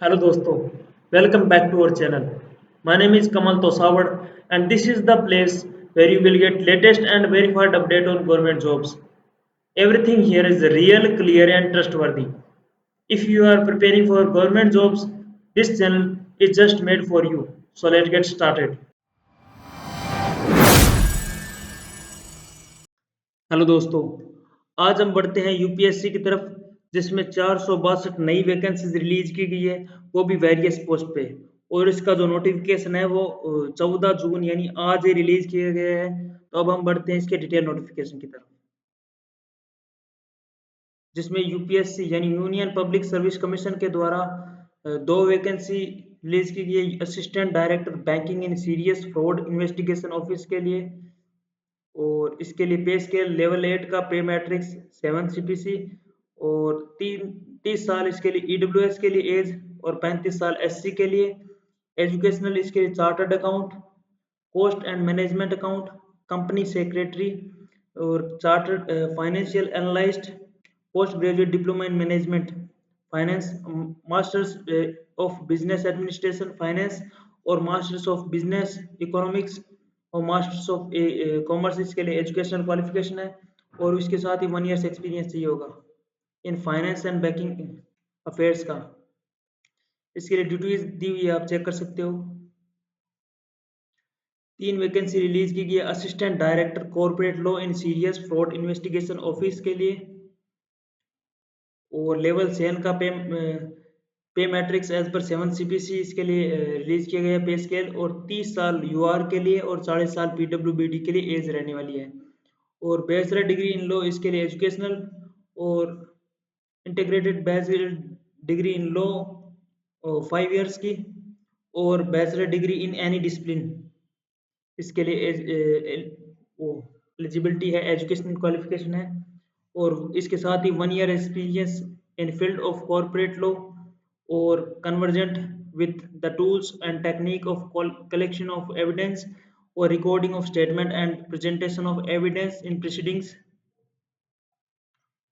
Hello दोस्तों, welcome back to our channel. My name is Kamal Tosawad and this is the place where you will get latest and verified update on government jobs. Everything here is real, clear and trustworthy. If you are preparing for government jobs, this channel is just made for you. So let's get started. Hello दोस्तों, आज हम बढ़ते हैं UPSC की तरफ जिसमें 462 नई vacancies release की गई है, वो भी वेरियस पोस्ट पे। और इसका जो नोटिफिकेशन है वो 14 जून यानी आज ही रिलीज किए गए हैं। तो अब हम बढ़ते हैं इसके डिटेल नोटिफिकेशन की तरफ, जिसमें यूपीएससी यानी यूनियन पब्लिक सर्विस कमीशन के द्वारा दो वैकेंसी रिलीज की गई है। Assistant director banking in serious fraud investigation office के लिए, और इसके लिए पे स्केल लेवल 8 का पे मैट्रिक्स 7 सीपीसी, और 30 साल इसके लिए ईडब्ल्यूएस के लिए एज, और 35 साल एससी के लिए। एजुकेशनल इसके लिए chartered account, cost and management account, company secretary, और chartered financial analyst, post graduate diploma in management finance, masters of business administration finance, और मास्टर्स ऑफ बिजनेस इकोनॉमिक्स, और मास्टर्स ऑफ कॉमर्स इसके लिए educational qualification है। और इसके साथ ही 1 ईयर्स एक्सपीरियंस चाहिए होगा in finance and banking affairs का। इसके लिए ड्यूटीज दी हुई है, आप चेक कर सकते हो। 3 वैकेंसी रिलीज की गई है assistant director corporate law in serious fraud investigation office के लिए, और लेवल 7 का पे मैट्रिक्स एज पर 7 सीपीसी इसके लिए रिलीज किया गया पे स्केल, और 30 साल यूआर के लिए और 40 साल पीडब्ल्यूबीडी के लिए एज रहने वाली है। और बैचलर डिग्री इन लॉ इसके लिए एजुकेशनल, और integrated bachelor degree in law 5 years की, और bachelor degree in any discipline इसके लिए वो एलिजिबिलिटी है, एजुकेशनल क्वालिफिकेशन है। और इसके साथ ही 1 year experience in field of corporate law, और convergent with the tools and technique of collection of evidence, और recording of statement and presentation of evidence in proceedings.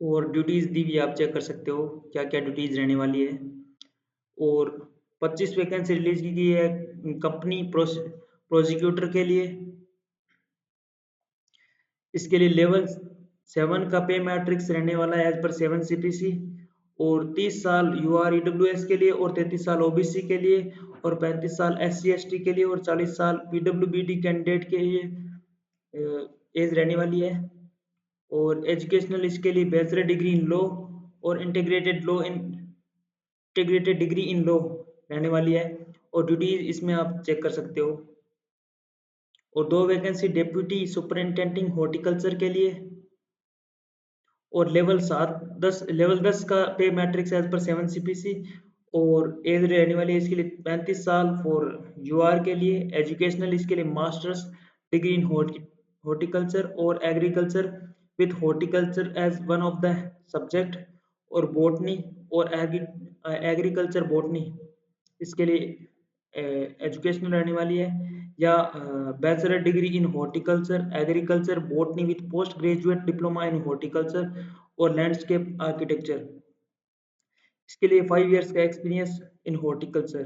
और ड्यूटीज दी हुई आप चेक कर सकते हो क्या क्या ड्यूटीज रहने वाली है। और 25 वैकेंसी रिलीज की गई है कंपनी प्रोसिक्यूटर के लिए। इसके लिए लेवल 7 का पे मैट्रिक्स रहने वाला है एज पर 7 सीपीसी, और 30 साल यूआर ईडब्ल्यूएस के लिए, और 33 साल ओबीसी के लिए, और 35 साल एससी एसटी के लिए, और 40 साल पीडब्ल्यूबीडी कैंडिडेट के लिए एज रहने वाली है। और एजुकेशनल इसके लिए बैचलर डिग्री इन लॉ, और इंटीग्रेटेड डिग्री इन लॉ रहने वाली है। और ड्यूटीज इसमें आप चेक कर सकते हो। और 2 वैकेंसी डेप्यूटी सुपरिंटेंडिंग हॉर्टिकल्चर के लिए, और लेवल 10 का पे मैट्रिक्स एज पर 7 सीपीसी, और एज रहने वाली है इसके लिए 35 साल फॉर यूआर के लिए। एजुकेशनल इसके लिए मास्टर्स डिग्री इन हॉर्टिकल्चर और agriculture with horticulture as one of the subject, और बॉटनी और एग्रीकल्चर बॉटनी इसके लिए एजुकेशनल रहने वाली है। या bachelor degree in horticulture agriculture botany with post graduate diploma in horticulture और लैंडस्केप आर्किटेक्चर, इसके लिए 5 ईयर्स का एक्सपीरियंस इन हॉर्टिकल्चर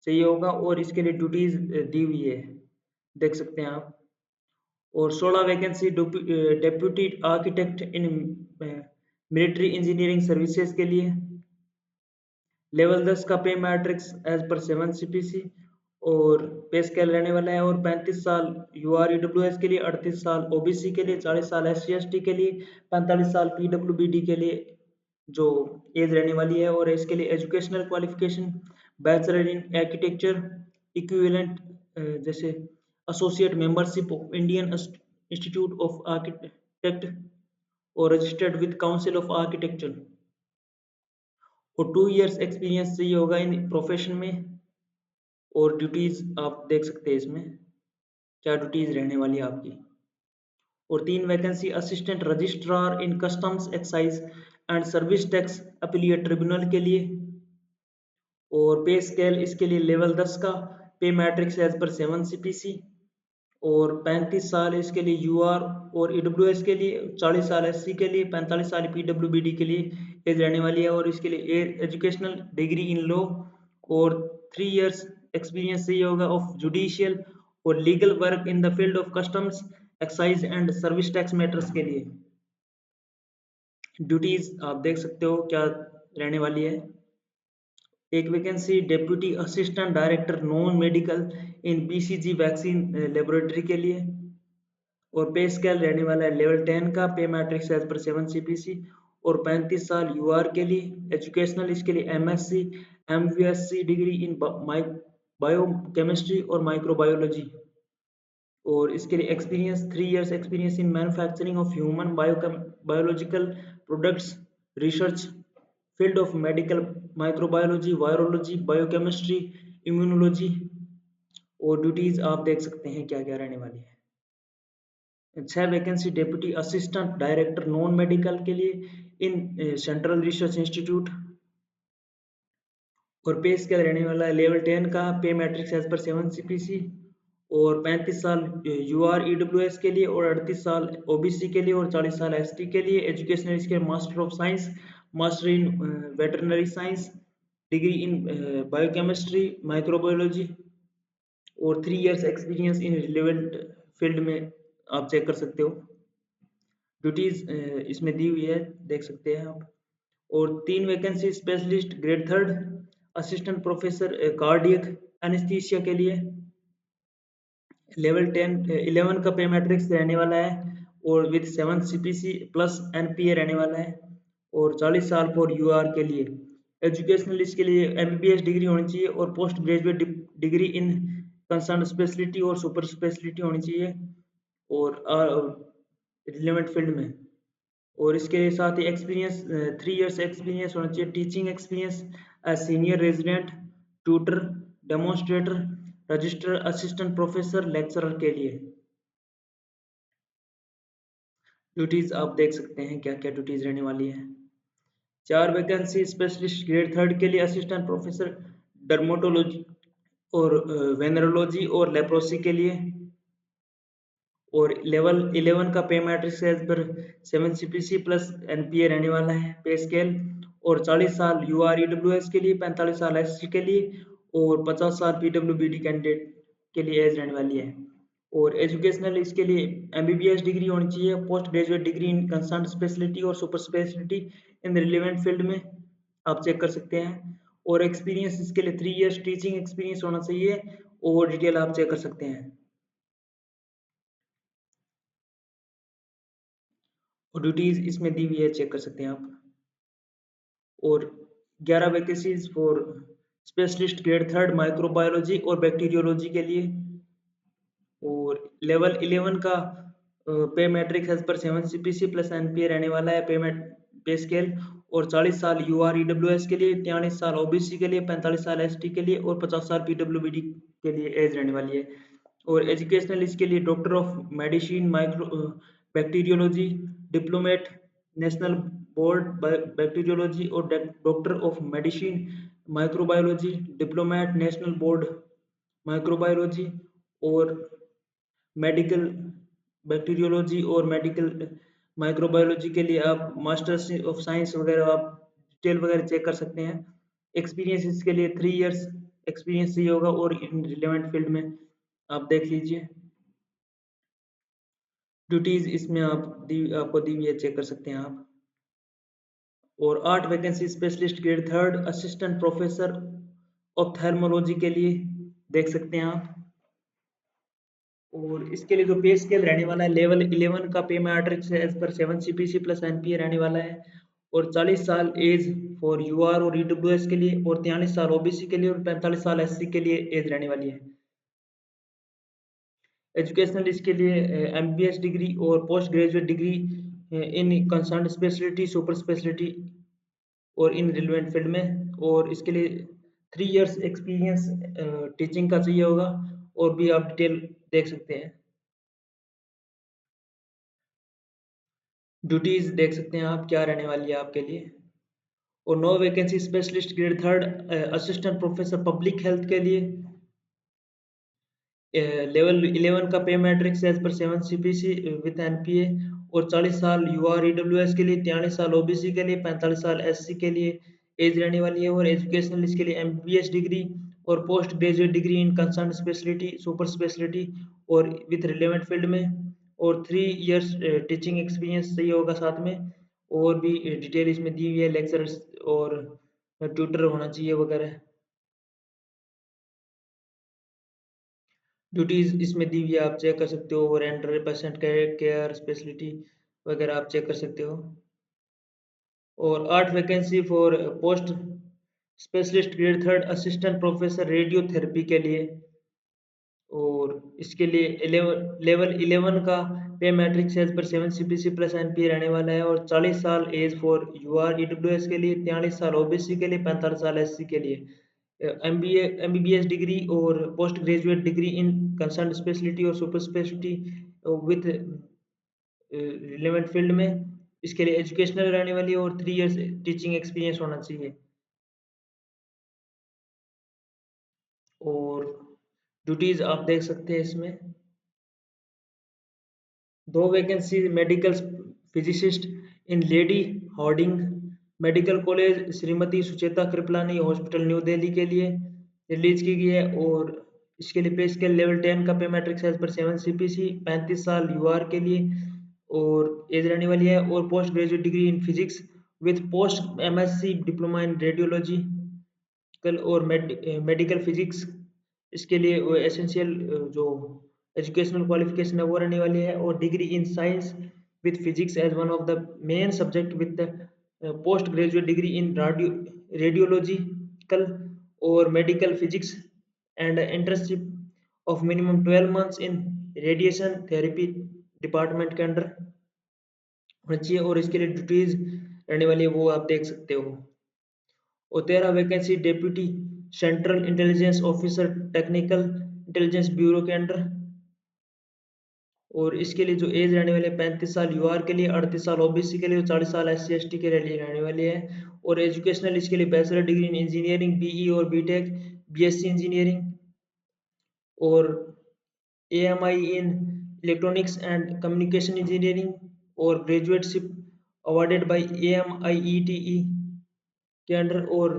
चाहिए होगा। और इसके लिए ड्यूटीज दी हुई है, देख सकते हैं आप। और 16 vacancy deputy architect in military engineering services के लिए। लेवल 10 का पे मैट्रिक्स एज पर 7 सीपीसी, और पे स्केल रहने वाला है। और 35 साल यूआर ईडब्ल्यूएस के लिए, 38 साल ओबीसी के लिए, 40 साल एससी एसटी के लिए, 45 साल पीडब्ल्यूबीडी के लिए जो एज रहने वाली है। और इसके लिए educational qualification bachelor in architecture equivalent, जैसे associate membership of Indian institute of architect, और registered with council of architecture. और 2 ईयर्स एक्सपीरियंस चाहिए होगा इन प्रोफेशन में। और ड्यूटीज आप देख सकते हैं इसमें क्या ड्यूटीज रहने वाली है आपकी। और 3 vacancy assistant registrar in customs excise and service tax appellate tribunal के लिए। और पे स्केल इसके लिए लेवल 10 का पे मैट्रिक्स एज पर 7 सीपीसी, और 35 साल इसके लिए यूआर और ईडब्ल्यूएस के लिए, 40 साल एससी के लिए, 45 साल पीडब्ल्यूबीडी के लिए एज रहने वाली है। और इसके लिए एजुकेशनल डिग्री इन लॉ और 3 इयर्स एक्सपीरियंस चाहिए होगा ऑफ जुडिशियल और legal work in the field of customs, excise and service tax matters के लिए। ड्यूटीज आप देख सकते हो क्या रहने वाली है। एक vacancy deputy assistant director non medical in BCG vaccine laboratory के लिए। और पे स्केल रहने वाला है लेवल 10 का, पे मैट्रिक्स एज पर 7 सीपीसी और 35 साल यूआर के लिए। एजुकेशनल इसके लिए MSc MVSc degree in biochemistry और माइक्रोबायोलॉजी। और इसके लिए experience 3 years experience in manufacturing of human biological products, research field of medical microbiology, virology, biochemistry, immunology. और ड्यूटीज आप देख सकते हैं क्या क्या रहने वाली है। 6 vacancy deputy assistant director non medical के लिए इन सेंट्रल रिसर्च इंस्टीट्यूट। और पे स्केल रहने वाला है लेवल 10 का, पे मैट्रिक्स एज पर 7 सीपीसी और 35 साल यूआर ईडब्ल्यूएस के लिए और 38 साल ओबीसी के लिए और 40 साल एसटी के लिए। एजुकेशनल इसके master of science, master in veterinary science, degree in biochemistry, microbiology और 3 years experience in relevant field में आप चेक कर सकते हो। ड्यूटीज इसमें दी हुई है, देख सकते हैं आप। और 3 vacancy specialist grade 3 assistant professor cardiac anaesthesia के लिए। लेवल 11 का पे मैट्रिक्स रहने वाला है और विद 7 सीपीसी प्लस एनपीए रहने वाला है और 40 साल फॉर यूआर के लिए। एजुकेशनल इसके लिए एमबीबीएस डिग्री होनी चाहिए और post graduate degree in concern speciality और सुपर स्पेशलिटी होनी चाहिए और रिलेवेंट फील्ड में। और इसके साथ ही एक्सपीरियंस 3 इयर्स एक्सपीरियंस होना चाहिए, teaching experience as senior resident, tutor, demonstrator, register assistant professor, lecturer के लिए। ड्यूटीज आप देख सकते हैं क्या क्या ड्यूटीज रहने वाली है। 4 वैकेंसी स्पेशलिस्ट ग्रेड 3 के लिए असिस्टेंट प्रोफेसर डर्मेटोलॉजी और वेनरोलॉजी और लेप्रोसी के लिए। और लेवल 11 का पे matrix as per 7 CPC plus NPA रहने वाला है पे स्केल। और 40 साल यूआर ईडब्ल्यूएस के लिए, 45 साल एससी के लिए और 50 साल पीडब्ल्यूबीडी कैंडिडेट के लिए एज रहने वाली है। और एजुकेशनल इसके लिए एमबीबीएस डिग्री होनी चाहिए, post graduate degree in concern speciality और super speciality in the relevant field में आप चेक कर सकते हैं। और एक्सपीरियंस इसके लिए 3 इयर्स टीचिंग एक्सपीरियंस होना चाहिए और डिटेल आप चेक कर सकते हैं। और ड्यूटीज इसमें दी हुई है, चेक कर सकते हैं आप। और 11 vacancies for specialist grade 3 microbiology और बैक्टीरियोलॉजी के लिए। और लेवल 11 का पे matric as per 7 CPC plus NPA रहने वाला है पेमेंट पे स्केल। और 40 साल यूआर ईडब्ल्यूएस के लिए, 43 साल ओबीसी के लिए, 45 साल एसटी के लिए और 50 साल पीडब्ल्यूबीडी के लिए एज रहने वाली है। और एजुकेशनल इसके लिए doctor of medicine micro bacteriology, diplomate national board bacteriology और doctor of medicine microbiology, diplomate national board microbiology और मेडिकल बैक्टीरियोलॉजी और मेडिकल माइक्रोबायोलॉजी के लिए आप मास्टर्स ऑफ साइंस वगैरह आप डिटेल वगैरह चेक कर सकते हैं। एक्सपीरियंस इसके लिए 3 इयर्स एक्सपीरियंस चाहिए होगा और इन रिलेवेंट फील्ड में आप देख लीजिए। ड्यूटीज इसमें आपको दी हुई है, चेक कर सकते हैं आप। और 8 vacancy specialist grade 3 assistant professor ophthalmology के लिए देख सकते हैं आप। और इसके लिए जो पे स्केल रहने वाला है लेवल 11 का पे मैट्रिक्स है as per 7 CPC plus NPA रहने वाला है। और 40 साल एज फॉर यूआर और ईडब्ल्यूएस के लिए और 43 साल ओबीसी के लिए और 45 साल एससी के लिए एज रहने वाली है। एजुकेशनल इसके लिए एमबीबीएस डिग्री और post graduate degree in concern speciality super speciality और इन रिलेवेंट फील्ड में। और इसके लिए 3 इयर्स एक्सपीरियंस टीचिंग का चाहिए होगा और भी आप डिटेल देख सकते हैं। ड्यूटीज देख सकते हैं आप क्या रहने वाली है आपके लिए। और 9 vacancy specialist grade 3 assistant professor public health के लिए। लेवल 11 का पे matrix as per 7 CPC with NPA, और 40 साल यूआर ईडब्ल्यूएस के लिए, 43 साल ओबीसी के लिए, 45 साल एससी के लिए एज रहने वाली है। और एजुकेशनल इसके लिए एमबीबीएस डिग्री और post graduate degree in concern speciality super speciality और विथ रिलेवेंट फील्ड में, और 3 इयर्स टीचिंग एक्सपीरियंस चाहिए होगा साथ में। और भी डिटेल इसमें दी हुई है, लेक्चरर्स और ट्यूटर होना चाहिए वगैरह। ड्यूटीज इसमें दी हुई है, आप चेक कर सकते हो। और एंटर पेशेंट केयर स्पेशलिटी वगैरह आप चेक कर सकते हो। और 8 vacancy for post specialist grade third assistant professor radiotherapy के लिए। और इसके लिए 11 लेवल 11 का पे matrix as per 7 CPC plus NPA रहने वाला है। और 40 साल एज फॉर यूआर ईडब्ल्यूएस के लिए, 43 साल ओबीसी के लिए, 45 साल एससी के लिए। एमबीबीएस डिग्री और post graduate degree in concern speciality और super speciality with relevant field में। इसके लिए एजुकेशनल रहने वाली है, और 3 इयर्स टीचिंग एक्सपीरियंस होना चाहिए। और ड्यूटीज आप देख सकते हैं इसमें। 2 vacancy medical physicist in Lady Hardinge medical college, Shrimati Sucheta Kripalani hospital New Delhi के लिए रिलीज की गई है। और इसके लिए पे स्केल लेवल 10 का पे मैट्रिक्स एज पर 7 सीपीसी, 35 साल यूआर के लिए और एज रहने वाली है। और post graduate degree in physics with post MSc diploma in radiology कल और मेडिकल फिजिक्स। इसके लिए वो एसेंशियल जो एजुकेशनल क्वालिफिकेशन है वो रहने वाली है। और degree in science with physics as one of the main subject with the post graduate degree in radiological और medical physics and internship of minimum 12 months in radiation therapy department के under होना चाहिए। और इसके लिए ड्यूटीज रहने वाली है वो आप देख सकते हो। और 13 vacancy deputy central intelligence officer technical intelligence bureau के अंडर। और इसके लिए जो एज रहने वाली है 35 साल यूआर के लिए, 38 साल ओबीसी के लिए, 40 साल एससी एसटी के लिए रहने वाली है। और एजुकेशनल इसके लिए bachelor degree in engineering BE और बीटेक, बीएससी इंजीनियरिंग, और AMIE in electronics and communication engineering, और ग्रेजुएटशिप अवार्डेड बाय एएमआईईटीई के अंडर। और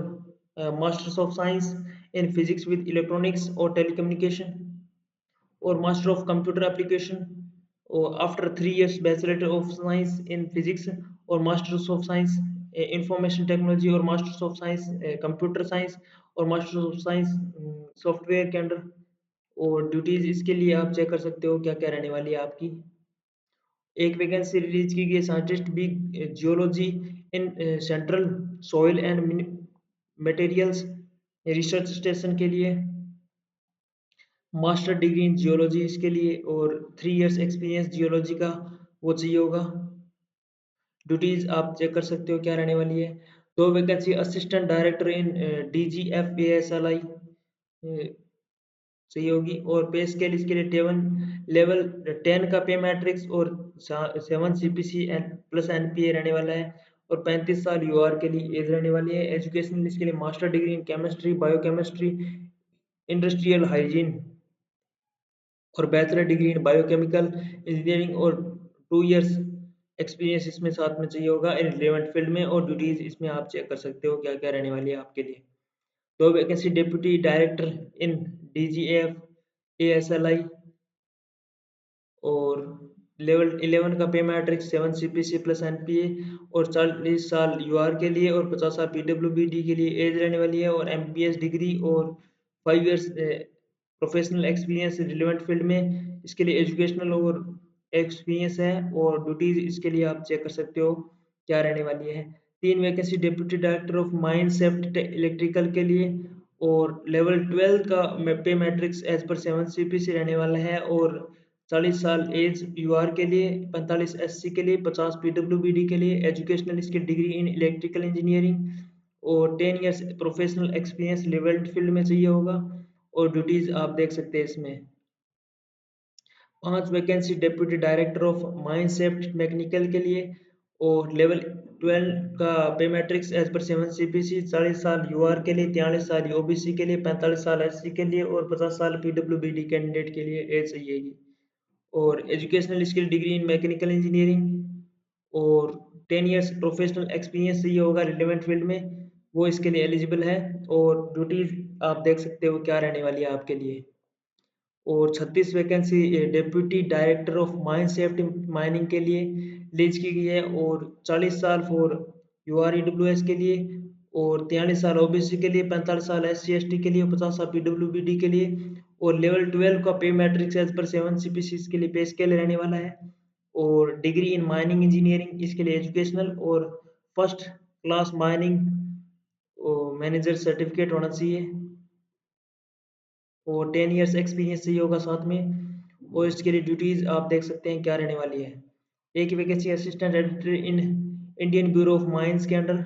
masters of science in physics with electronics और टेलीकम्युनिकेशन, और मास्टर ऑफ कंप्यूटर एप्लीकेशन, और after 3 years bachelor of science in physics, और masters of science information technology, और masters of science computer science, और masters of science software के under. और duties इसके लिए आप चेक कर सकते हो क्या क्या रहने वाली है आपकी। एक वैकेंसी रिलीज की गई साइंटिस्ट भी geology in central soil and materials research station के लिए, मास्टर डिग्री इन जियोलॉजी इसके लिए, और 3 इयर्स एक्सपीरियंस जियोलॉजी का वो चाहिए होगा। ड्यूटीज आप चेक कर सकते हो क्या रहने वाली है। 2 vacancy assistant director in DGFASLI सही होगी। और पे स्केल इसके लिए लेवल 10 का पे मैट्रिक्स और 7 सीपीसी प्लस एनपीए रहने वाला है। और 35 साल यूआर के लिए एज रहने वाली है। एजुकेशनल इसके लिए master degree in chemistry, biochemistry, industrial hygiene, और bachelor degree in biochemical engineering, और 2 इयर्स एक्सपीरियंस इसमें साथ में चाहिए होगा इन रिलेवेंट फील्ड में। और ड्यूटीज इसमें आप चेक कर सकते हो क्या क्या रहने वाली है आपके लिए। 2 vacancy deputy director in DGFASLI, और लेवल 11 का पे मैट्रिक्स 7 सीपीसी प्लस एनपीए, और 40 साल यूआर के लिए, और 50 साल पीडब्ल्यूबीडी के लिए एज रहने वाली है। और एमबीबीएस डिग्री और 5 years professional experience relevant field में। इसके लिए एजुकेशनल और एक्सपीरियंस है। और ड्यूटीज इसके लिए आप चेक कर सकते हो क्या रहने वाली है। 3 vacancy deputy director of mine safety electrical के लिए, और लेवल 12 का पे मैट्रिक्स एज पर 7 सीपीसी रहने वाला है। और 40 साल एज यूआर के लिए, 45 एससी के लिए, 50 पीडब्ल्यूबीडी के लिए। एजुकेशनल इसकी डिग्री इन इलेक्ट्रिकल इंजीनियरिंग, और 10 years professional experience relevant field में चाहिए होगा। और ड्यूटीज आप देख सकते हैं इसमें। 5 vacancy deputy director of mine safety mechanical के लिए, और लेवल 12 का पे मैट्रिक्स एज पर 7 CPC, 40 साल यूआर के लिए, 43 साल ओबीसी के लिए, 45 साल एससी के लिए और 50 साल पीडब्ल्यूबीडी कैंडिडेट के लिए एज चाहिएगी। और educational skill degree in mechanical engineering और 10 इयर्स प्रोफेशनल एक्सपीरियंस चाहिए होगा रिलेवेंट फील्ड में, वो इसके लिए एलिजिबल है। और ड्यूटीज आप देख सकते हो क्या रहने वाली है आपके लिए। और 36 vacancy deputy director of mine safety mining के लिए रिलीज की गई है, और 40 साल फॉर यूआरईडब्ल्यूएस के लिए, और 43 साल ओबीसी के लिए, 45 साल एससी एसटी के लिए, 50 साल पीडब्ल्यूबीडी के लिए। और लेवल 12 का पे मैट्रिक्स एज पर 7 सीपीसी के लिए पे स्केल रहने वाला है। और डिग्री इन माइनिंग इंजीनियरिंग इसके लिए एजुकेशनल और first class mining manager certificate होना चाहिए, और 10 इयर्स एक्सपीरियंस चाहिए होगा साथ में। और इसके लिए ड्यूटीज आप देख सकते हैं क्या रहने वाली है। एक vacancy assistant editor in Indian bureau of mines के अंडर,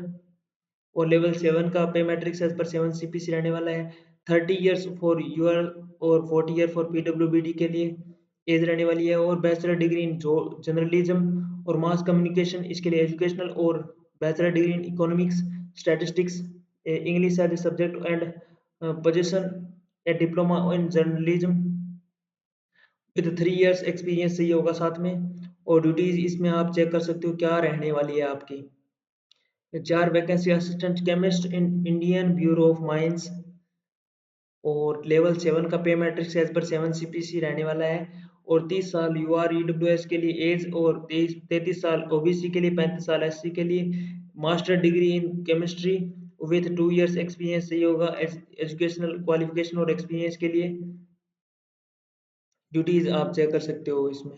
और लेवल 7 का पे मैट्रिक्स एज पर 7 सीपीसी रहने वाला है। 30 इयर्स फॉर यूआर और 40 ईयर फॉर पीडब्ल्यूबीडी के लिए एज रहने वाली है। और बैचलर डिग्री इन जो जर्नलिज्म और मास कम्युनिकेशन इसके लिए एजुकेशनल, और bachelor degree in economics statistics English as a subject and position a diploma in journalism with 3 years experience चाहिए होगा साथ में। और ड्यूटीज इसमें आप चेक कर सकते हो क्या रहने वाली है आपकी। 4 vacancy assistant chemist in Indian bureau of mines, और लेवल 7 का पे मैट्रिक्स एज पर 7 सीपीसी रहने वाला है। और 30 साल यूआरईडब्ल्यूएस के लिए एज, और 33 साल ओबीसी के लिए, 35 साल एससी के लिए। Master degree in chemistry with 2 years experience चाहिए होगा एजुकेशनल क्वालिफिकेशन और एक्सपीरियंस के लिए। ड्यूटीज आप चेक कर सकते हो इसमें।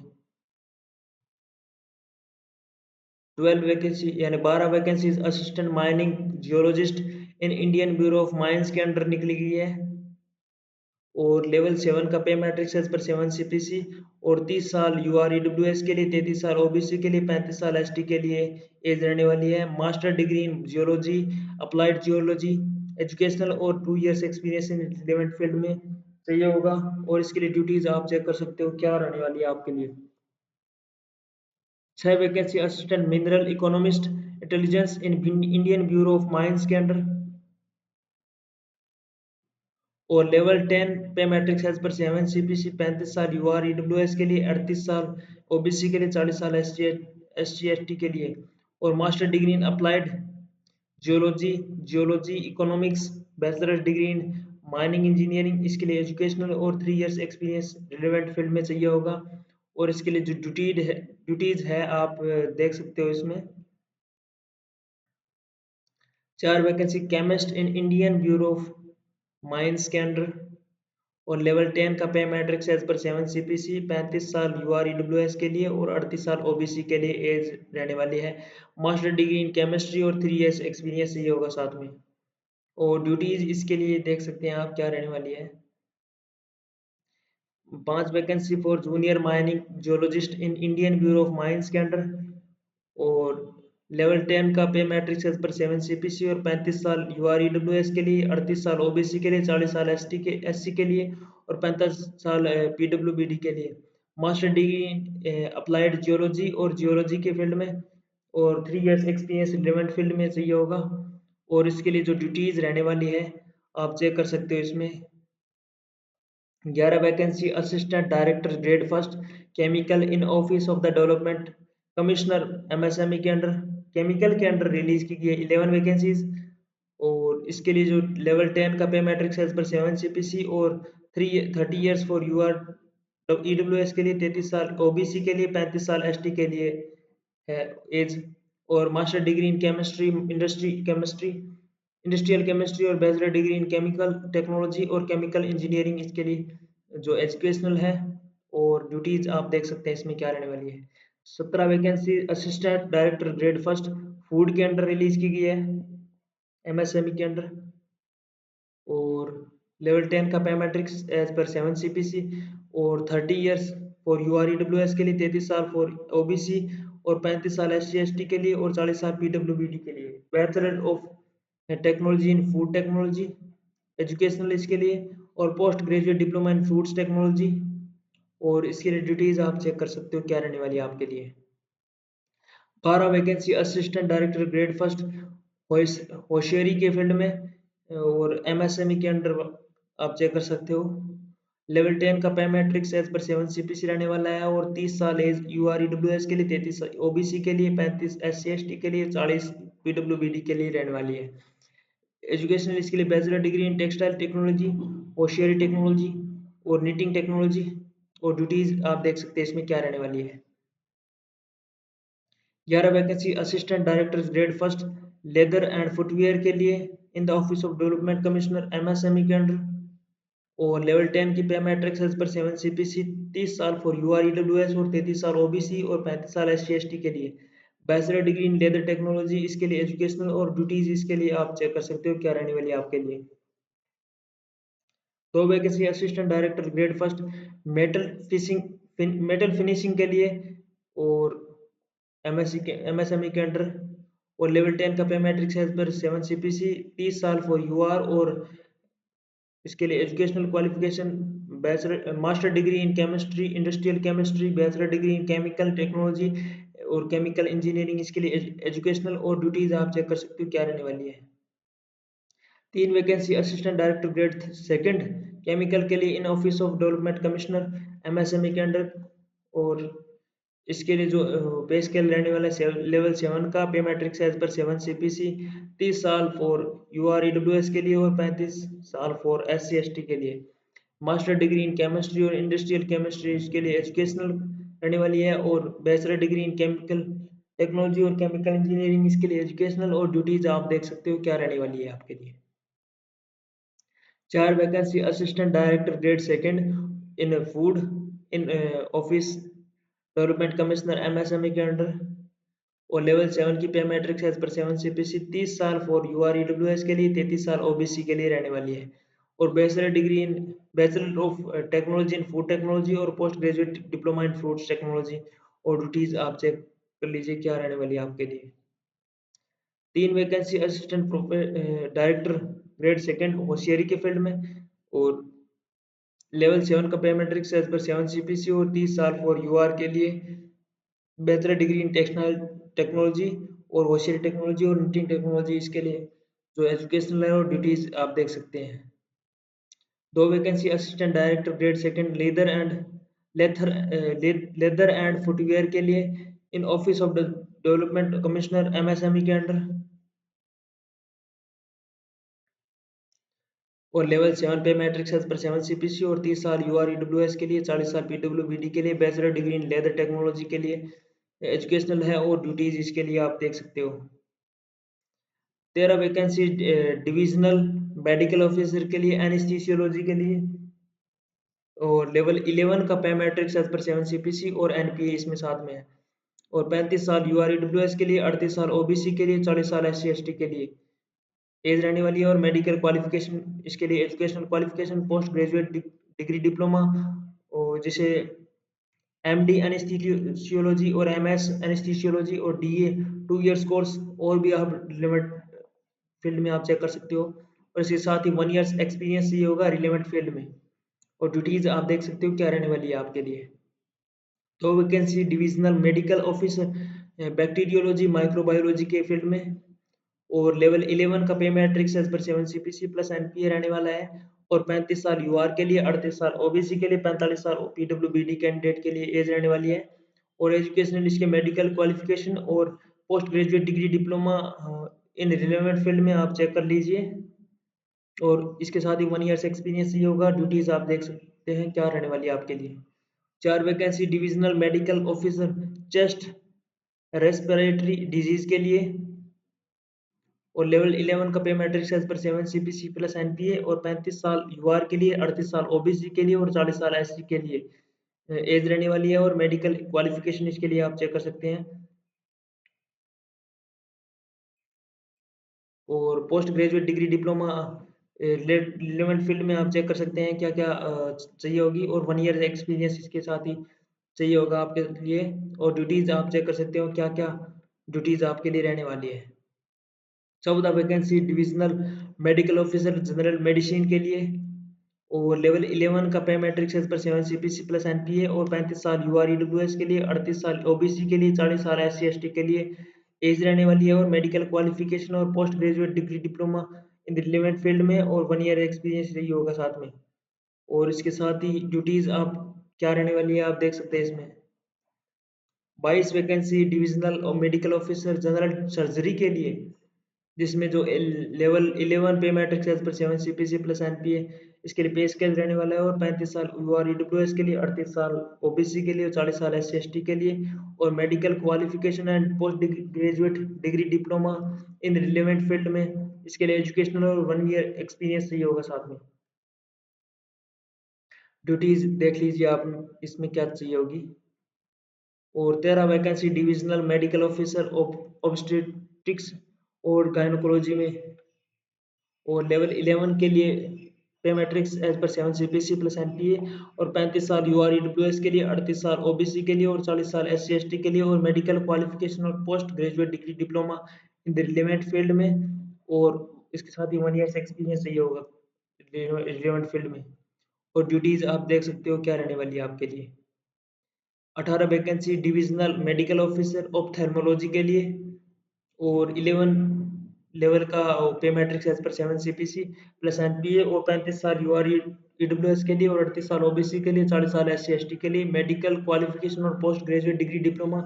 12 वैकेंसी यानी 12 vacancy assistant mining geologist in Indian bureau of mines के अंडर निकली गई है। और लेवल 7 का पे मैट्रिक्स एज पर 7 सीपीसी, और 30 साल यूआरईडब्ल्यूएस के लिए, 33 साल ओबीसी के लिए, 35 साल एसटी के लिए एज रहने वाली है। मास्टर डिग्री इन जियोलॉजी अप्लाइड जियोलॉजी एजुकेशनल, और 2 years experience in relevant field में चाहिए होगा। और इसके लिए ड्यूटीज आप चेक कर सकते हो क्या रहने वाली है आपके लिए। 6 vacancy assistant mineral economist intelligence in Indian bureau of mines के अंडर, और लेवल 10 पे मैट्रिक्स एज पर 7 सीपीसी, 35 साल यूआरईडब्ल्यूएस के लिए, 38 साल ओबीसी के लिए, 40 साल एसटी के लिए। और master degree in applied geology economics, bachelor degree in mining engineering इसके लिए एजुकेशनल, और 3 इयर्स एक्सपीरियंस रिलेवेंट फील्ड में चाहिए होगा। और इसके लिए जो ड्यूटीज है आप देख सकते हो इसमें। 4 vacancy chemist in Indian bureau of mines के अंडर, और लेवल 10 का पे मैट्रिक्स एज पर 7 सीपीसी, 35 साल यूआरईडब्ल्यूएस के लिए, और 38 साल ओबीसी के लिए एज रहने वाली है। मास्टर डिग्री इन केमिस्ट्री और 3 इयर्स एक्सपीरियंस चाहिए होगा साथ में। और ड्यूटीज इसके लिए देख सकते हैं आप क्या रहने वाली है। 5 vacancy for junior mining geologist in Indian bureau of mines के अंडर, और लेवल 10 का पे मैट्रिक्स एज पर 7 सीपीसी, और 35 साल यूआरईडब्ल्यूएस के लिए, 38 साल ओबीसी के लिए, 40 साल एससी के लिए, और 45 साल पीडब्ल्यूबीडी के लिए। मास्टर डिग्री अप्लाइड जियोलॉजी और जियोलॉजी के फील्ड में, और 3 इयर्स एक्सपीरियंस रिलेवेंट फील्ड में चाहिए होगा। और इसके लिए जो ड्यूटीज रहने वाली है आप चेक कर सकते हो इसमें। 11 vacancy assistant director grade first chemical in office of the development commissioner MSME के अंडर, केमिकल के अंडर रिलीज की गई 11 वैकेंसीज। और इसके लिए जो लेवल 10 का पे मैट्रिक्स है इस पर 7 सीपीसी, और 30 इयर्स फॉर यूआर ईडब्ल्यूएस के लिए, 33 साल ओबीसी के लिए, 35 साल एसटी के लिए है एज। और master degree in chemistry industrial chemistry, और bachelor degree in chemical technology और केमिकल इंजीनियरिंग इसके लिए जो एजुकेशनल है। और ड्यूटीज आप देख सकते हैं इसमें क्या रहने वाली है। 17 vacancy assistant director grade first food के अंडर रिलीज की गई है एमएसएमई के अंडर, और लेवल 10 का पे मैट्रिक्स एज पर 7 सीपीसी, और 30 इयर्स फॉर यूआरईडब्ल्यूएस के लिए, 33 साल फॉर ओबीसी, और 35 साल एससी एसटी के लिए, और 40 साल पीडब्ल्यूबीडी के लिए। Bachelor of technology in food technology educational इसके लिए, और post graduate diploma in foods technology. और इसके लिए डिटेल्स आप चेक कर सकते हो क्या रहने वाली है आपके लिए। 12 vacancy assistant director grade first होशियारी के फील्ड में, और एमएसएमई के अंडर आप चेक कर सकते हो। लेवल 10 का पे मैट्रिक्स एज पर 7 सीपीसी रहने वाला है, और 30 साल एज यूआरईडब्ल्यूएस के लिए, 33 ओबीसी के लिए, 35 एससी एसटी के लिए, 40 पीडब्ल्यूबीडी के लिए रहने वाली है। एजुकेशनल इसके लिए bachelor degree in textile technology, होशियारी टेक्नोलॉजी और नीटिंग टेक्नोलॉजी। और ड्यूटीज आप देख सकते हैं इसमें क्या रहने वाली है। 11 vacancy assistant director grade first leather and footwear के लिए in the office of development commissioner MSME के अंडर, और लेवल 10 की पे मैट्रिक्स एज पर 7 सीपीसी, 30 साल फॉर यूआरईडब्ल्यूएस और 33 साल ओबीसी और 35 साल एससी एसटी के लिए। बैचलर डिग्री इन लेदर टेक्नोलॉजी इसके लिए एजुकेशनल, और ड्यूटीज इसके लिए आप चेक कर सकते हो क्या रहने वाली है आपके लिए। 2 vacancy assistant director grade first metal finishing के लिए, और एमएसएमई के अंडर, और लेवल 10 का पे मैट्रिक्स है पर 7 सीपीसी, 30 साल फॉर यूआर, और इसके लिए educational qualification bachelor master degree in chemistry, industrial chemistry, bachelor degree in chemical technology और केमिकल इंजीनियरिंग इसके लिए एजुकेशनल, और ड्यूटीज आप चेक कर सकते हो क्या रहने वाली है। 3 vacancy assistant director grade second chemical के लिए in office of development commissioner MSME के अंडर, और इसके लिए जो पे स्केल रहने वाला है लेवल 7 का, पे मैट्रिक्स एज पर 7 सीपीसी, 30 साल फॉर यूआरईडब्ल्यूएस के लिए और 35 साल फॉर एससी एसटी के लिए। मास्टर डिग्री इन केमिस्ट्री और इंडस्ट्रियल केमिस्ट्री इसके लिए एजुकेशनल रहने वाली है, और bachelor degree in chemical technology और केमिकल इंजीनियरिंग इसके लिए एजुकेशनल, और ड्यूटीज आप देख सकते हो क्या रहने वाली है आपके लिए। 4 vacancy assistant director grade second in food in office development commissioner MSME के अंडर, और लेवल 7 की पे मैट्रिक्स एज पर 7 सीपीसी, 30 साल फॉर यूआरईडब्ल्यूएस के लिए, 33 साल ओबीसी के लिए रहने वाली है, और bachelor degree in bachelor of technology in food technology और post graduate diploma in foods technology, और ड्यूटीज आप चेक कर लीजिए क्या रहने वाली है आपके लिए। 3 vacancy assistant director grade second hosiery के फील्ड में, और लेवल 7 का पे मैट्रिक्स एज पर 7 सीपीसी और 30 साल फॉर यूआर के लिए, bachelor degree in textile technology और होशियारी टेक्नोलॉजी और नीटिंग टेक्नोलॉजी इसके लिए जो एजुकेशनल है, और ड्यूटीज आप देख सकते हैं। 2 vacancy assistant director grade second leather and footwear के लिए in office of development commissioner MSME के अंडर, और लेवल 7 पे मैट्रिक्स पर 7 सीपीसी और 30 साल यूआरईडब्ल्यूएस के लिए, 40 साल पीडब्ल्यूबीडी के लिए, बैचलर डिग्री इन लेदर टेक्नोलॉजी के लिए एजुकेशनल है, और ड्यूटीज इसके लिए आप देख सकते हो। 13 वैकेंसी डिविजनल मेडिकल ऑफिसर के लिए एनेस्थीसियोलॉजी के लिए, और लेवल 11 का पे मैट्रिक्स एज पर 7 सीपीसी और एनपीए इसमें साथ में है, और 35 साल यूआरईडब्ल्यूएस के लिए, 38 साल ओबीसी के लिए, 40 साल एससी एसटी के लिए एज रहने वाली है, और मेडिकल क्वालिफिकेशन इसके लिए educational qualification post graduate degree diploma, और जिसे एमडी एनेस्थीसियोलॉजी और एमएस एनेस्थीसियोलॉजी और डीए 2 इयर्स कोर्स, और भी आप रिलेवेंट फील्ड में आप चेक कर सकते हो, और इसके साथ ही 1 इयर्स एक्सपीरियंस ये होगा रिलेवेंट फील्ड में, और ड्यूटीज आप देख सकते हो क्या रहने वाली है आपके लिए। तो vacancy divisional medical officer bacteriology microbiology के फील्ड में, और लेवल 11 का पे matrix as per 7 CPC plus NPA रहने वाला है, और 35 साल यूआर के लिए, 38 साल ओबीसी के लिए, 45 साल पीडब्ल्यूबीडी कैंडिडेट के लिए एज रहने वाली है, और एजुकेशनल इसके मेडिकल क्वालिफिकेशन और post graduate degree diploma in relevant field में आप चेक कर लीजिए, और इसके साथ ही 1 ईयर्स एक्सपीरियंस ही होगा। ड्यूटीज आप देख सकते हैं क्या रहने वाली है आपके लिए। 4 vacancy divisional medical officer chest respiratory disease के लिए, और लेवल 11 का पे matrix as per 7 CPC plus NPA, और 35 साल यूआर के लिए, 38 साल ओबीसी के लिए, और 40 साल एससी के लिए एज रहने वाली है, और मेडिकल क्वालिफिकेशन इसके लिए आप चेक कर सकते हैं, और post graduate degree diploma relevant field में आप चेक कर सकते हैं क्या क्या चाहिए होगी, और 1 ईयर एक्सपीरियंस इसके साथ ही चाहिए होगा आपके लिए, और ड्यूटीज आप चेक कर सकते हो क्या क्या ड्यूटीज आपके लिए रहने वाली है। 14 vacancy divisional medical officer general medicine के लिए, और लेवल 11 का पे matrix as per 7 CPC plus NPA और 35 साल यूआर ईडब्ल्यूएस के लिए, 38 साल ओबीसी के लिए, 40 साल एससी एसटी के लिए एज रहने वाली है। और मेडिकल क्वालिफिकेशन और post graduate degree diploma in the relevant field में और 1 ईयर एक्सपीरियंस रही होगा साथ में। और इसके साथ ही ड्यूटीज आप क्या रहने वाली है आप देख सकते हैं इसमें 22 वैकेंसी डिविजनल और मेडिकल ऑफिसर जनरल सर्जरी के लिए, जिसमें जो लेवल 11 पे matrix as per 7 CPC plus NPA इसके लिए पे स्केल रहने वाला है। और 35 साल यूआर ईडब्ल्यूएस के लिए, 38 साल ओबीसी के लिए और 40 साल एससी एसटी के लिए। और medical qualification and post graduate degree diploma in relevant field में इसके लिए एजुकेशनल और 1 ईयर एक्सपीरियंस चाहिए होगा साथ में। ड्यूटीज देख लीजिए आप इसमें क्या चाहिए होगी। और 13 vacancy divisional medical officer obstetrics और गायनोकोलॉजी में। और लेवल 11 के लिए पे matrix as per 7 CPC plus NPA और 35 साल यूआर ईडब्ल्यूएस के लिए, 38 साल ओबीसी के लिए और 40 साल एससी एसटी के लिए। और मेडिकल क्वालिफिकेशन और post graduate degree diploma in the relevant field में। और इसके साथ ही 1 ईयर एक्सपीरियंस चाहिए होगा रिलेवेंट फील्ड में। और ड्यूटीज आप देख सकते हो क्या रहने वाली है आपके लिए। 18 vacancy divisional medical officer ophthalmology के लिए और 11 लेवल का पे matrix as per 7 CPC plus NPA और 35 साल यूआर ईडब्ल्यूएस के लिए और 38 साल ओबीसी के लिए, 40 साल एससी एसटी के लिए। मेडिकल क्वालिफिकेशन और post graduate degree diploma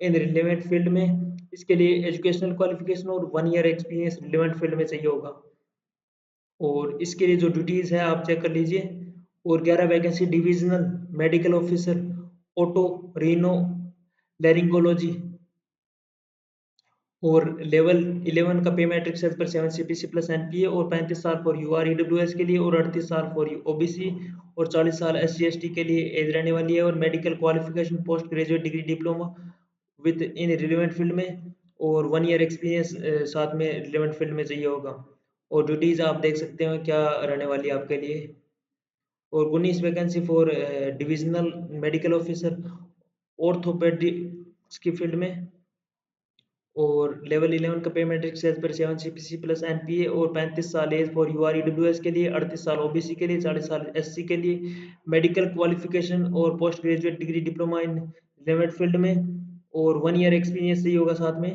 in relevant field में इसके लिए एजुकेशनल क्वालिफिकेशन और 1 ईयर एक्सपीरियंस रिलेवेंट फील्ड में चाहिए होगा। और इसके लिए जो ड्यूटीज है आप चेक कर लीजिए। और 11 vacancy divisional medical officer otorhinolaryngology और लेवल 11 का पे matrix as per 7 CPC plus NPA और 35 साल फॉर यूआर ईडब्ल्यूएस के लिए और 38 साल फॉर ओबीसी और 40 साल एससी एसटी के लिए एज रहने वाली है। और medical qualification post graduate degree diploma with in relevant field में और 1 ईयर एक्सपीरियंस साथ में रिलेवेंट फील्ड में चाहिए होगा। और ड्यूटीज आप देख सकते हो क्या रहने वाली है आपके लिए। और 19 vacancy for divisional medical officer orthopaedics की फील्ड में और लेवल 11 का पे matrix as per 7 CPC plus NPA और 35 साल एज फॉर यूआर ईडब्ल्यूएस के लिए, 38 साल ओबीसी के लिए, 40 साल एससी के लिए। मेडिकल क्वालिफिकेशन और post graduate degree diploma in relevant field में और 1 ईयर एक्सपीरियंस चाहिए होगा साथ में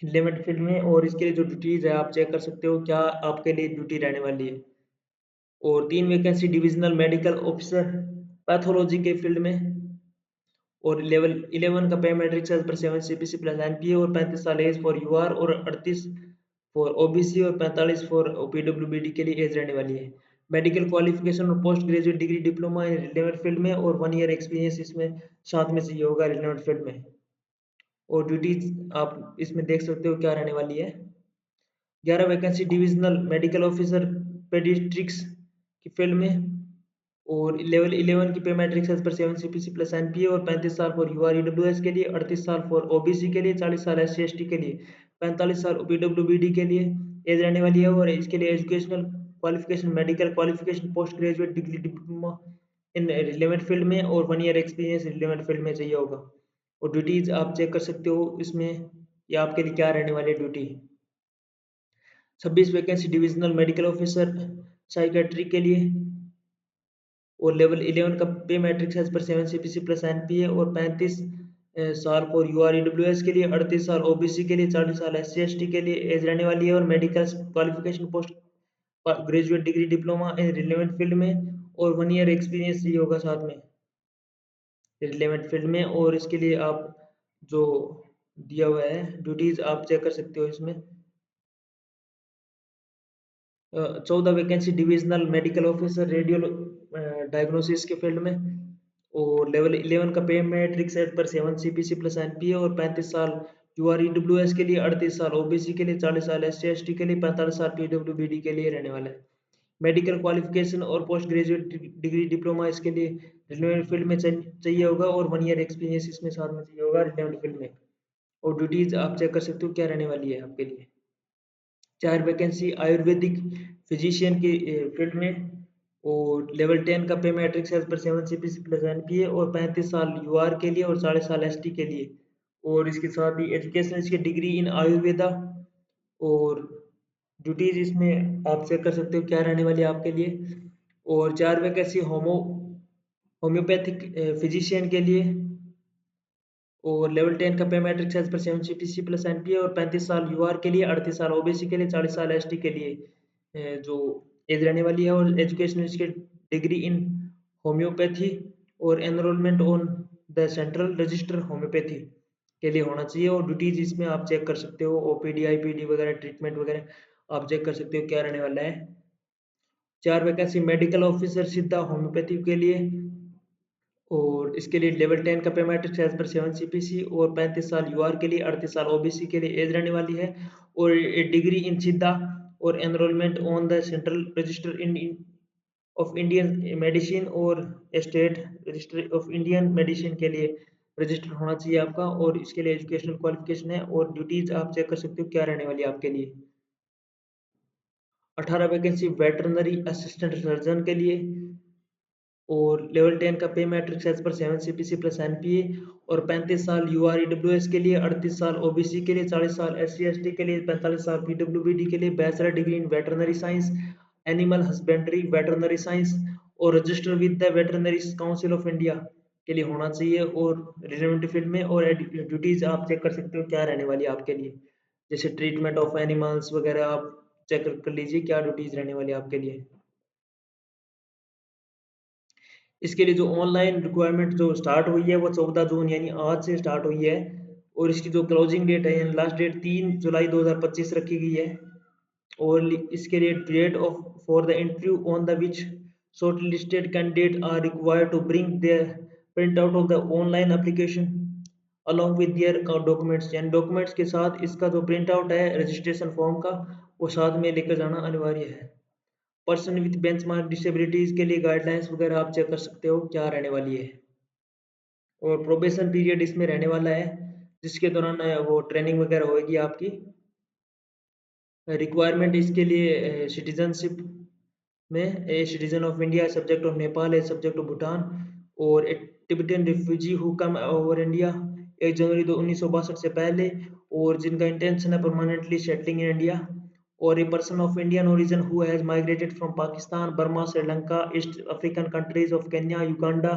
रिलेवेंट फील्ड में। और इसके लिए जो ड्यूटीज है आप चेक कर सकते हो क्या आपके लिए ड्यूटी रहने वाली है। और 3 vacancy divisional medical officer pathology के फील्ड में और लेवल 11 का पे matrix as per 7 CPC plus NPA और 35 साल एज फॉर यूआर और 38 फॉर ओबीसी और 45 फॉर पीडब्ल्यूबीडी के लिए एज रहने वाली है। मेडिकल क्वालिफिकेशन और post graduate degree diploma in relevant field में और 1 ईयर एक्सपीरियंस इसमें साथ में चाहिए होगा रिलेवेंट फील्ड में। और ड्यूटीज आप इसमें देख सकते हो क्या रहने वाली है। 11 वैकेंसी डिविजनल मेडिकल ऑफिसर पेडिट्रिक्स की फील्ड में और लेवल 11 की पे matrix as per 7 CPC plus NPA और 35 साल फॉर यूआर ईडब्ल्यूएस के लिए, 38 साल फॉर ओबीसी के लिए, 40 साल एससी एसटी के लिए, 45 साल पीडब्ल्यूबीडी के लिए एज रहने वाली है। और इसके लिए educational qualification medical qualification post graduate degree diploma in relevant field में और 1 ईयर एक्सपीरियंस रिलेवेंट फील्ड में चाहिए होगा। और ड्यूटीज आप चेक कर सकते हो इसमें ये आपके लिए क्या रहने वाली duty. 26 vacancy divisional medical officer psychiatry के लिए और लेवल 11 का पे matrix as per 7 CPC plus NPA और 35 साल फॉर यूआर ईडब्ल्यूएस के लिए, 38 साल ओबीसी के लिए, 40 साल एससी एसटी के लिए एज रहने वाली है। और medical qualification post graduate degree diploma in relevant field में और 1 ईयर एक्सपीरियंस चाहिए होगा साथ में रिलेवेंट फील्ड में। और इसके लिए आप जो दिया हुआ है ड्यूटीज आप चेक कर सकते हो इसमें। 14 vacancy divisional medical officer radio diagnosis के फील्ड में और लेवल 11 का पे matrix as per 7 CPC plus NPA और 35 साल यूआर ईडब्ल्यूएस के लिए, 38 साल ओबीसी के लिए, 40 साल एससी एसटी के लिए, 45 साल पीडब्ल्यूबीडी के लिए रहने वाला है। मेडिकल क्वालिफिकेशन और पोस्ट ग्रेजुएट डिग्री डिप्लोमा इसके लिए रिलेवेंट फील्ड में चाहिए होगा और 1 ईयर एक्सपीरियंस इसमें साथ में चाहिए होगा रिलेवेंट फील्ड में। और ड्यूटीज आप चेक कर सकते हो क्या रहने वाली है आपके लिए। 4 वैकेंसी आयुर्वेदिक फिजिशियन की फील्ड में और लेवल 10 का पे matrix as per 7 CPC plus NPA और 35 साल यूआर के लिए और 40 साल एसटी के लिए। और इसके साथ ही एजुकेशन इसकी डिग्री इन आयुर्वेदा और ड्यूटीज इसमें आप चेक कर सकते हो क्या रहने वाली है आपके लिए। और 4 वैकेंसी होम्योपैथिक फिजिशियन के लिए, और लेवल 10 का पे matrix as per 7 CTC plus NPA, और 35 साल यूआर के लिए, 38 साल ओबीसी के लिए, 40 साल एसटी के लिए जो एज रहने वाली है। और एजुकेशनल इसके डिग्री इन होम्योपैथी और enrolment on the central register homeopathy के लिए होना चाहिए। और ड्यूटीज इसमें आप चेक कर सकते हो, ओपीडी आईपीडी वगैरह ट्रीटमेंट वगैरह आप चेक कर सकते हो क्या रहने वाला है। 4 वैकेंसी मेडिकल ऑफिसर सिद्धा होम्योपैथी के लिए, और इसके लिए लेवल 10 का पे मैट्रिक्स एज पर 7 सीपीसी, और 35 साल यूआर के लिए, 38 साल ओबीसी के लिए एज रहने वाली है। और डिग्री इन सिद्धा और enrolment on the central register in of Indian medicine और state register of Indian medicine के लिए रजिस्टर होना चाहिए आपका। और इसके लिए एजुकेशनल क्वालिफिकेशन है। और ड्यूटीज आप चेक कर सकते हो क्या रहने वाली है आपके लिए। 18 वैकेंसी वेटरनरी असिस्टेंट सर्जन के लिए, और लेवल 10 का पे matrix as per 7 CPC plus NPA, और 35 साल यूआर ईडब्ल्यूएस के लिए, 38 साल ओबीसी के लिए, 40 साल एससी एसटी के लिए, 45 साल पीडब्ल्यूबीडी के लिए, bachelor degree in veterinary science, animal husbandry, veterinary science, और register with the veterinary council of India के लिए होना चाहिए। और रिलेवेंट फील्ड में। और ड्यूटीज आप चेक कर सकते हो क्या रहने वाली है आपके लिए, जैसे ट्रीटमेंट ऑफ एनिमल्स वगैरह आप चेक कर लीजिए क्या ड्यूटीज रहने वाली है आपके लिए। इसके लिए जो ऑनलाइन रिक्वायरमेंट जो स्टार्ट हुई है वो 14 जून यानी आज से स्टार्ट हुई है। और इसकी जो क्लोजिंग डेट है यानी लास्ट डेट 3 जुलाई 2025 रखी गई है। और इसके लिए date of for the interview on the which short listed candidate are required to bring their print out of the online application along with their documents, यानी डॉक्यूमेंट्स के साथ इसका जो प्रिंट आउट है रजिस्ट्रेशन फॉर्म का वो साथ में लेकर जाना अनिवार्य है। पर्सन विथ बेंचमार्क डिसेबिलिटीज के लिए गाइडलाइंस वगैरह आप चेक कर सकते हो क्या रहने वाली है। और प्रोबेशन पीरियड इसमें रहने वाला है जिसके दौरान वो ट्रेनिंग वगैरह होगी आपकी। रिक्वायरमेंट इसके लिए सिटीजनशिप में a citizen of India, subject of Nepal, a subject of Bhutan, और a Tibetan refugee who come over India 1 जनवरी 1962 से पहले, और जिनका इंटेंशन है परमानेंटली सेटलिंग इन इंडिया, और a person of Indian origin who has migrated from Pakistan, Burma, Sri Lanka, East African countries of Kenya, Uganda,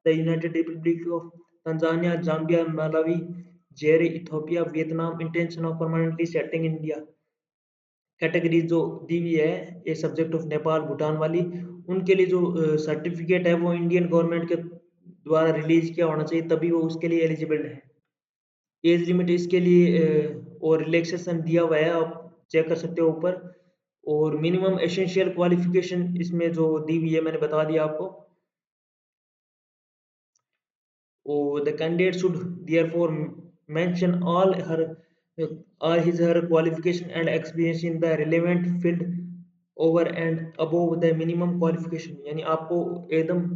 the United Republic of Tanzania, Zambia, Malawi, Zaire, Ethiopia, Vietnam, intention of permanently settling in India. Categories जो दी हुई है ये subject of Nepal Bhutan वाली, उनके लिए जो certificate है वो इंडियन गवर्नमेंट के द्वारा रिलीज किया होना चाहिए तभी वो उसके लिए एलिजिबल है। एज लिमिट इसके लिए और रिलैक्सेशन दिया हुआ है आप चेक कर सकते हो ऊपर। और मिनिमम एसेंशियल क्वालिफिकेशन इसमें जो दी हुई है मैंने बता दिया आपको। or the candidate should therefore mention all his her qualification and experience in the relevant field over and above the minimum qualification, यानी आपको एकदम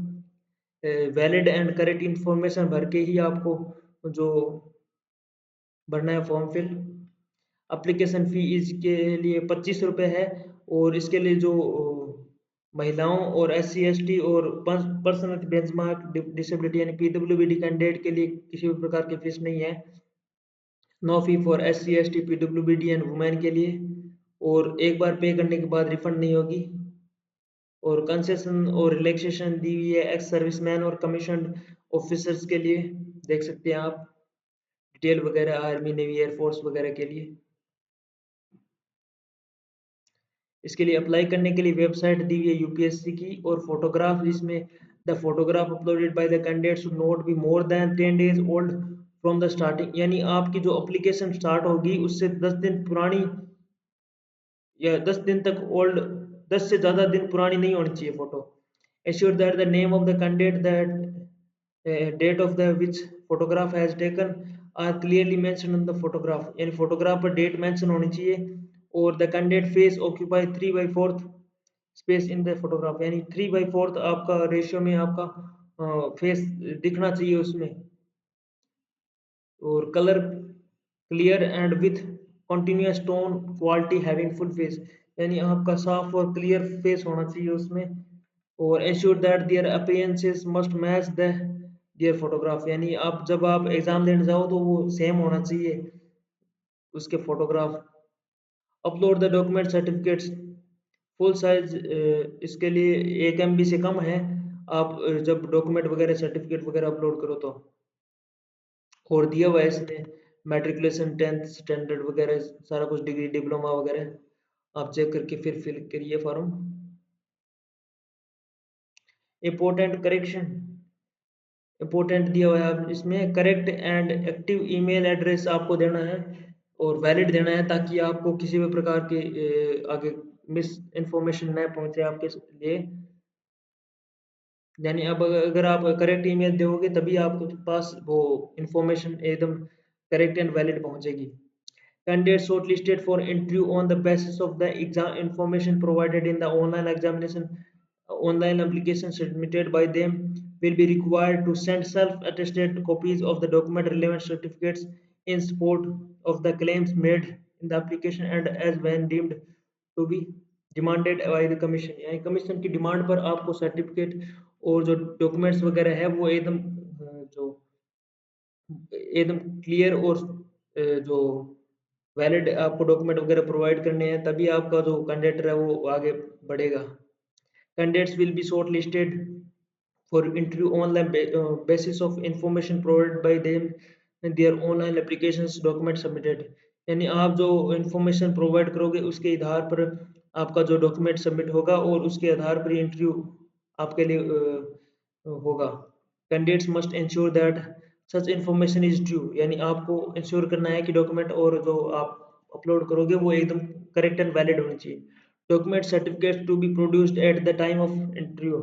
वैलिड एंड करेक्ट इंफॉर्मेशन भर के ही आपको जो भरना है फॉर्म फिल। एप्लीकेशन फ़ी इसके लिए 25 रुपये है। और इसके लिए जो महिलाओं और एससी एसटी और पर्सन विथ बेंचमार्क डिसेबिलिटी यानी पीडब्ल्यूबीडी कैंडिडेट के लिए किसी भी प्रकार की फीस नहीं है। No fee for SC ST PWBD and women के लिए, और एक बार पे करने के बाद रिफंड नहीं होगी। और कंसेशन और रिलैक्सेशन दी हुई है एक्स सर्विसमैन और कमीशन ऑफिसर्स के लिए, देख सकते हैं आप डिटेल वगैरह आर्मी नेवी एयरफोर्स वगैरह के लिए। इसके लिए अप्लाई करने के लिए वेबसाइट दी हुई है यूपीएससी की। और फोटोग्राफ जिसमें the photograph uploaded by the candidate should not be more than 10 days old from the starting, यानी आपकी जो एप्लीकेशन स्टार्ट होगी उससे 10 दिन पुरानी या 10 दिन तक ओल्ड, 10 से ज़्यादा दिन पुरानी नहीं होनी चाहिए photo. Assure that the name of the candidate that date of the which photograph has taken are clearly mention on the photograph, यानी फोटोग्राफ पर डेट मेंशन होनी चाहिए। और the candidate face occupy 3/4 space in the photograph, यानी 3/4 आपका ratio में आपका face दिखना चाहिए उसमें। और colour clear and with continuous tone quality having full face, यानी आपका साफ और क्लियर फेस होना चाहिए उसमें। और ensure that their appearances must match the their photograph, यानी आप जब आप एग्जाम देने जाओ तो वो सेम होना चाहिए उसके photograph. Upload the document certificates full size, इसके लिए 1 MB से कम है। आप जब डॉक्यूमेंट वगैरह सर्टिफिकेट वगैरह अपलोड करो तो, और दिया हुआ है इसमें मैट्रिकुलेशन 10th स्टैंडर्ड वगैरह सारा कुछ, डिग्री डिप्लोमा वगैरह आप चेक करके फिर फिल करिए फॉर्म। इम्पोर्टेंट करेक्शन, इम्पोर्टेंट दिया हुआ है आप इसमें, correct and active email address आपको देना है और वैलिड देना है, ताकि आपको किसी भी प्रकार के आगे मिस इन्फॉर्मेशन न पहुंचे आपके लिए। यानी अब अगर आप करेक्ट ईमेल दोगे तभी आपके पास वो इंफॉर्मेशन एकदम करेक्ट एंड वैलिड पहुंचेगी। Candidates shortlisted for interview on the basis of the exam information provided in the online examination, online application submitted by them will be required to send self-attested copies of the document relevant certificates in support of the claims made in the application and as when deemed to be demanded by the commission। यानी commission की demand पर आपको certificate और जो documents वगैरह है वो एकदम जो एकदम क्लियर और जो वैलिड आपको डॉक्यूमेंट वगैरह प्रोवाइड करने हैं, तभी आपका जो कैंडिडेट है वो आगे बढ़ेगा। Candidates will be short listed for interview on the basis of information provided by them in their online applications document submitted. यानी आप जो इंफॉर्मेशन प्रोवाइड करोगे उसके आधार पर आपका जो डॉक्यूमेंट सबमिट होगा और उसके आधार पर इंटरव्यू आपके लिए होगा। Candidates must ensure that such information is true, यानी आपको इंश्योर करना है कि डॉक्यूमेंट और जो आप अपलोड करोगे वो एकदम करेक्ट एंड वैलिड होनी चाहिए। Document certificates to be produced at the time of interview.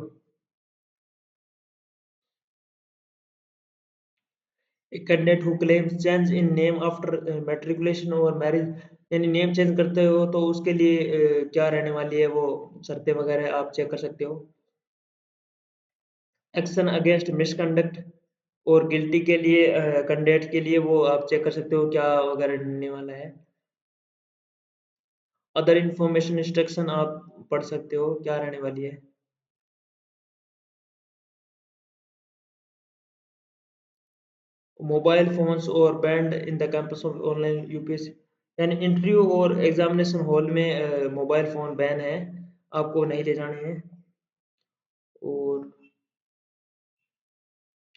A candidate who claims change in name after matriculation or marriage, यानी नेम चेंज करते हो तो उसके लिए क्या रहने वाली है वो शर्तें वगैरह आप चेक कर सकते हो। एक्शन अगेंस्ट मिसकंडक्ट और गिल्टी के लिए कैंडिडेट के लिए वो आप चेक कर सकते हो क्या वगैरह रहने वाला है। अदर इंफॉर्मेशन इंस्ट्रक्शन आप पढ़ सकते हो क्या रहने वाली है। मोबाइल फोन्स और band in the campus of online UPSC, यानी इंटरव्यू और एग्जामिनेशन हॉल में मोबाइल फ़ोन बैन है, आपको नहीं ले जाने हैं। और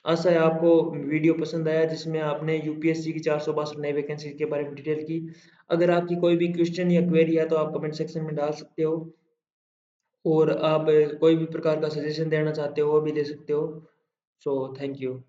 आशा है आपको वीडियो पसंद आया जिसमें आपने यूपीएससी की 462 नई वैकेंसी के बारे में डिटेल की। अगर आपकी कोई भी क्वेश्चन या क्वेरी है तो आप कमेंट सेक्शन में डाल सकते हो, और आप कोई भी प्रकार का सजेशन देना चाहते हो वो भी दे सकते हो। So thank you.